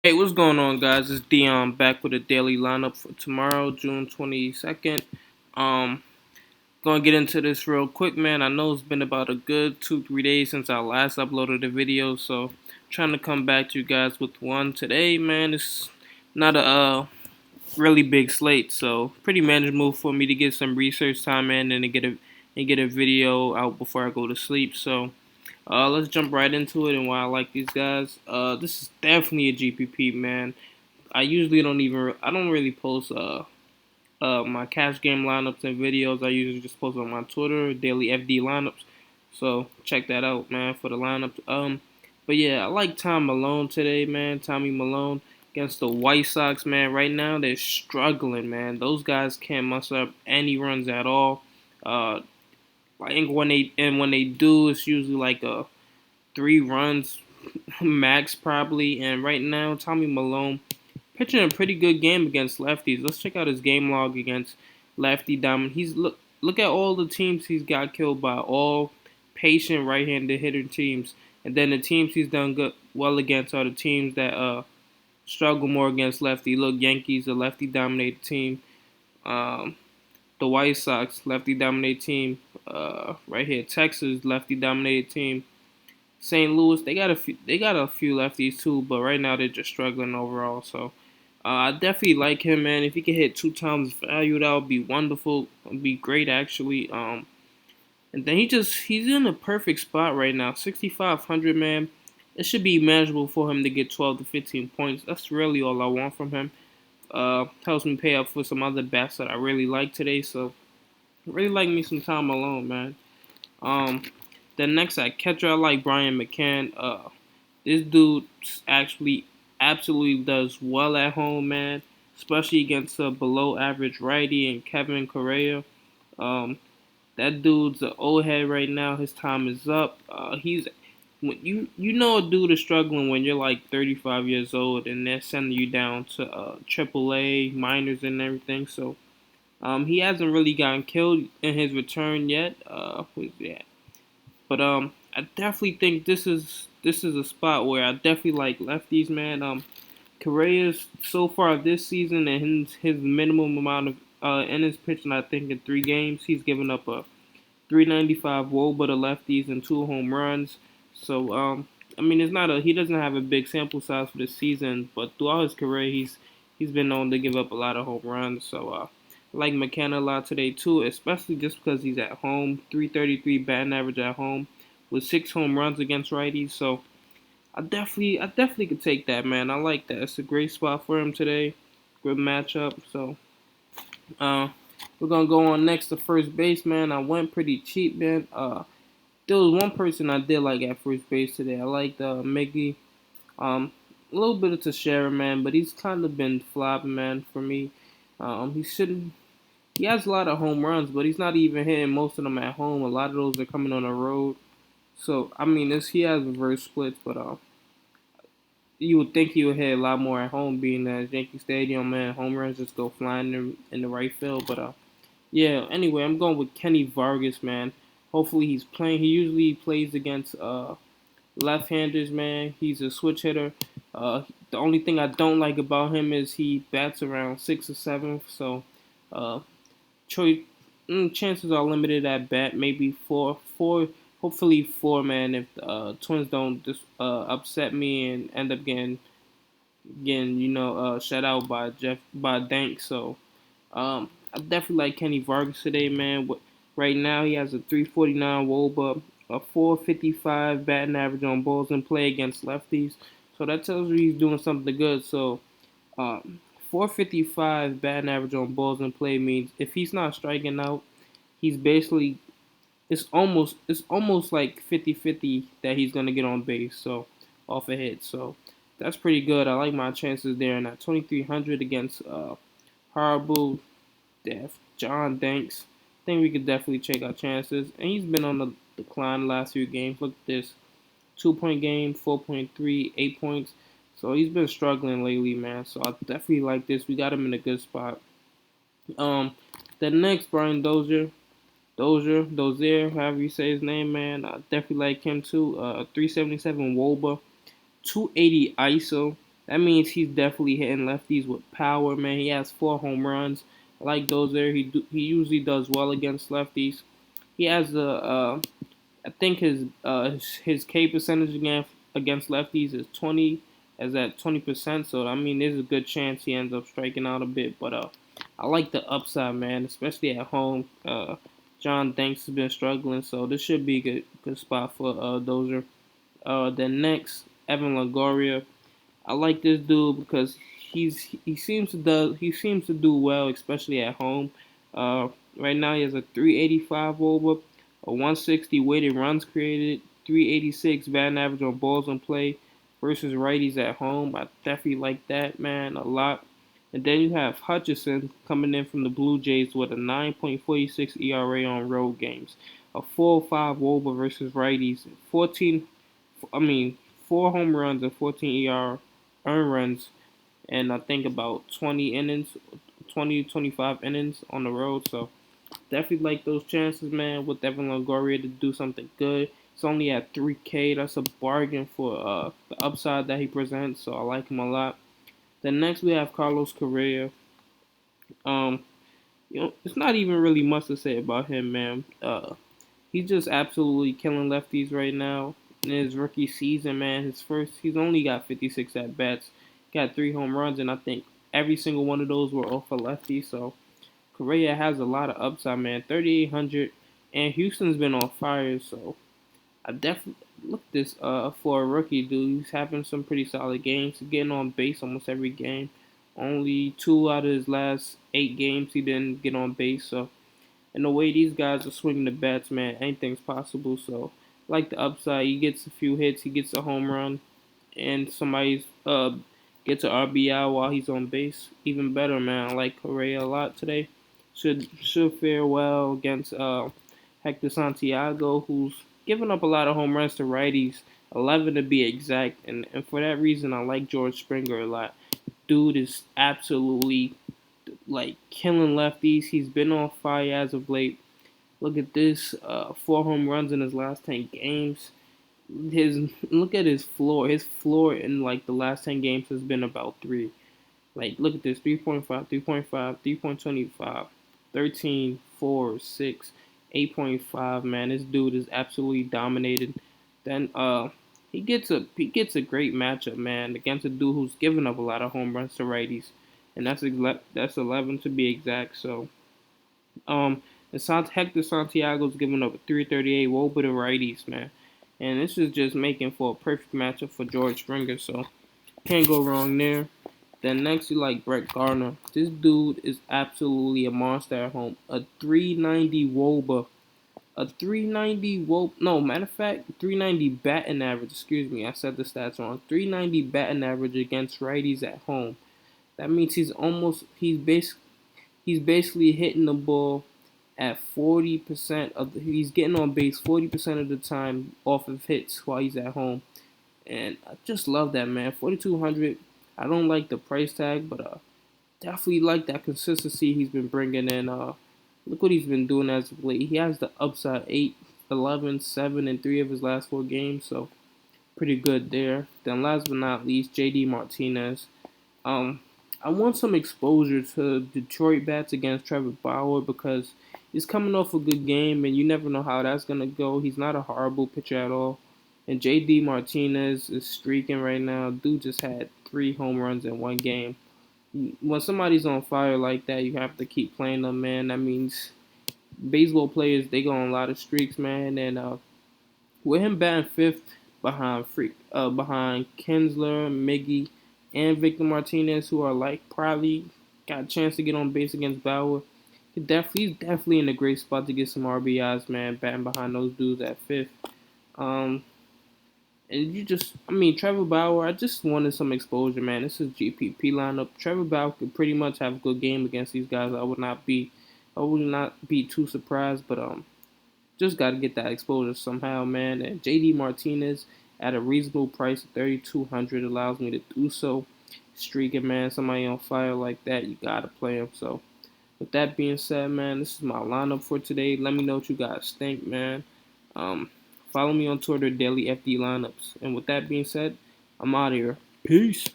Hey, what's going on, guys? It's Dion back with a daily lineup for tomorrow, June 22nd. Um, gonna get into this real quick, man. I know it's been about a good 2-3 days since I last uploaded a video, so trying to come back to you guys with one today, man. It's not a really big slate, so pretty manageable for me to get some research time in and to get a video out before I go to sleep. So. Let's jump right into it and why I like these guys. This is definitely a GPP, man. I don't really post my cash game lineups and videos. I usually just post on my Twitter, daily FD lineups. So check that out, man, for the lineups. But yeah, I like Tom Malone today, man. Tommy Malone against the White Sox, man. Right now they're struggling, man. Those guys can't muster up any runs at all. Uh, I think when they do, it's usually like a 3 runs max probably. And right now, Tommy Malone pitching a pretty good game against lefties. Let's check out his game log against lefty diamond. Look at all the teams he's got killed by, all patient right-handed hitter teams. And then the teams he's done good well against are the teams that struggle more against lefty. Look, Yankees, a lefty dominated team. Um, the White Sox, lefty dominated team. Right here, Texas, lefty dominated team. St. Louis, they got a few lefties too, but right now they're just struggling overall. So I definitely like him, man. If he could hit 2 times value, that would be wonderful. It'd be great actually. And then he's in a perfect spot right now. 6,500, man. It should be manageable for him to get 12 to 15 points. That's really all I want from him. Helps me pay up for some other bats that I really like today. So really like me some time alone, man. Um, then next at catcher, I like Brian McCann. This dude actually absolutely does well at home, man. Especially against a below average righty and Kevin Correa. Um, that dude's an old head right now. His time is up. He's when you know a dude is struggling when you're like 35 years old and they're sending you down to AAA minors and everything. So he hasn't really gotten killed in his return yet. Yeah. But I definitely think this is a spot where I definitely like lefties, man. Correa's so far this season and his minimum amount of innings pitched, I think in 3 games, he's given up a 395 WOBA to lefties and 2 home runs. So I mean, it's not a he doesn't have a big sample size for this season, but throughout his career, he's been known to give up a lot of home runs. So I like McKenna a lot today too, especially just because he's at home, 333 batting average at home, with 6 home runs against righties. So I definitely could take that, man. I like that. It's a great spot for him today. Good matchup. So uh, we're gonna go on next to first base, man. I went pretty cheap, man. There was one person I did like at first base today. I liked Miggy. A little bit of Teixeira, man, but he's kind of been flopping, man, for me. He shouldn't. He has a lot of home runs, but he's not even hitting most of them at home. A lot of those are coming on the road. So I mean, he has reverse splits, but you would think he would hit a lot more at home, being at Yankee Stadium, man. Home runs just go flying in the right field, but yeah. Anyway, I'm going with Kenny Vargas, man. Hopefully he's playing. He usually plays against left-handers, man. He's a switch hitter. The only thing I don't like about him is he bats around 6 or 7, so uh, choice chances are limited at bat. Maybe four, hopefully four, man. If the Twins don't just upset me and end up getting shut out by Dank. So I definitely like Kenny Vargas today, man. Right now he has a 349 WOBA, a 455 batting average on balls in play against lefties. So that tells you he's doing something good. So um, 455 batting average on balls in play means if he's not striking out, he's basically it's almost like 50-50 that he's gonna get on base. So off a hit. So that's pretty good. I like my chances there. And at 2,300 against Horrible Death, John Danks, I think we could definitely check our chances. And he's been on the decline the last few games. Look at this. 2 point game, 4.3, 8 points. So he's been struggling lately, man. So I definitely like this. We got him in a good spot. Um, the next Brian Dozier, however you say his name, man. I definitely like him too. 377 WOBA, 280 ISO. That means he's definitely hitting lefties with power, man. He has 4 home runs. I like those there. He usually does well against lefties. He has I think his K percentage against lefties is 20, as at 20%. So I mean, there's a good chance he ends up striking out a bit. But I like the upside, man, especially at home. John Thanks has been struggling, so this should be a good spot for Dozier. Then next, Evan Longoria. I like this dude because he seems to do well, especially at home. Uh, right now he has a 385 over, a 160 weighted runs created, 386 batting average on balls in play versus righties at home. I definitely like that, man, a lot. And then you have Hutchison coming in from the Blue Jays with a 9.46 ERA on road games, a 4.05 WOBA versus righties, 14. I mean, 4 home runs and 14 earned runs, and I think about 20 innings, 20 to 25 innings on the road. So definitely like those chances, man, with Evan Longoria to do something good. It's only at 3K. That's a bargain for the upside that he presents. So I like him a lot. Then next we have Carlos Correa. Um, it's not even really much to say about him, man. He's just absolutely killing lefties right now in his rookie season, man. He's only got 56 at bats, got 3 home runs, and I think every single one of those were off a lefty. So Correa has a lot of upside, man. 3,800, and Houston's been on fire. So I definitely look this for a rookie, dude. He's having some pretty solid games, getting on base almost every game. Only 2 out of his last 8 games he didn't get on base. So and the way these guys are swinging the bats, man, anything's possible. So, like the upside, he gets a few hits, he gets a home run, and somebody gets an RBI while he's on base. Even better, man. I like Correa a lot today. Should fare well against Hector Santiago, who's giving up a lot of home runs to righties, 11 to be exact. And for that reason, I like George Springer a lot. Dude is absolutely like killing lefties. He's been on fire as of late. Look at this, 4 home runs in his last 10 games. His look at his floor. His floor in like the last 10 games has been about 3. Like look at this, 3.5, 3.5, 3.25, 13, 4, 6, 8.5. Man, this dude is absolutely dominated. Then he gets a great matchup, man, against a dude who's given up a lot of home runs to righties, and that's 11 to be exact. So and Hector Santiago's giving up a 338 woba to righties, man. And this is just making for a perfect matchup for George Springer, so can't go wrong there. Then next you like Brett Gardner. This dude is absolutely a monster at home. A 390 woba. A 390 woba. No, matter of fact, 390 batting average. Excuse me, I said the stats wrong. 390 batting average against righties at home. That means he's basically hitting the ball at 40% he's getting on base 40% of the time off of hits while he's at home. And I just love that, man. 4,200. I don't like the price tag, but definitely like that consistency he's been bringing in. Look what he's been doing as of late. He has the upside 8, 11, 7, and 3 of his last 4 games, so pretty good there. Then last but not least, JD Martinez. Um, I want some exposure to Detroit bats against Trevor Bauer because he's coming off a good game, and you never know how that's gonna go. He's not a horrible pitcher at all. And JD Martinez is streaking right now. Dude just had 3 home runs in 1 game. When somebody's on fire like that, you have to keep playing them, man. That means baseball players, they go on a lot of streaks, man. And with him batting fifth behind Kinsler, Miggy, and Victor Martinez, who are like probably got a chance to get on base against Bauer, he's definitely in a great spot to get some RBIs, man. Batting behind those dudes at fifth. Um, and I mean, Trevor Bauer, I just wanted some exposure, man. This is GPP lineup. Trevor Bauer could pretty much have a good game against these guys. I would not be too surprised, but just got to get that exposure somehow, man. And JD Martinez at a reasonable price, 3,200, allows me to do so. Streaking, man, somebody on fire like that, you gotta play him. So, with that being said, man, this is my lineup for today. Let me know what you guys think, man. Um, Follow me on Twitter, Daily FD Lineups. And with that being said, I'm out of here. Peace.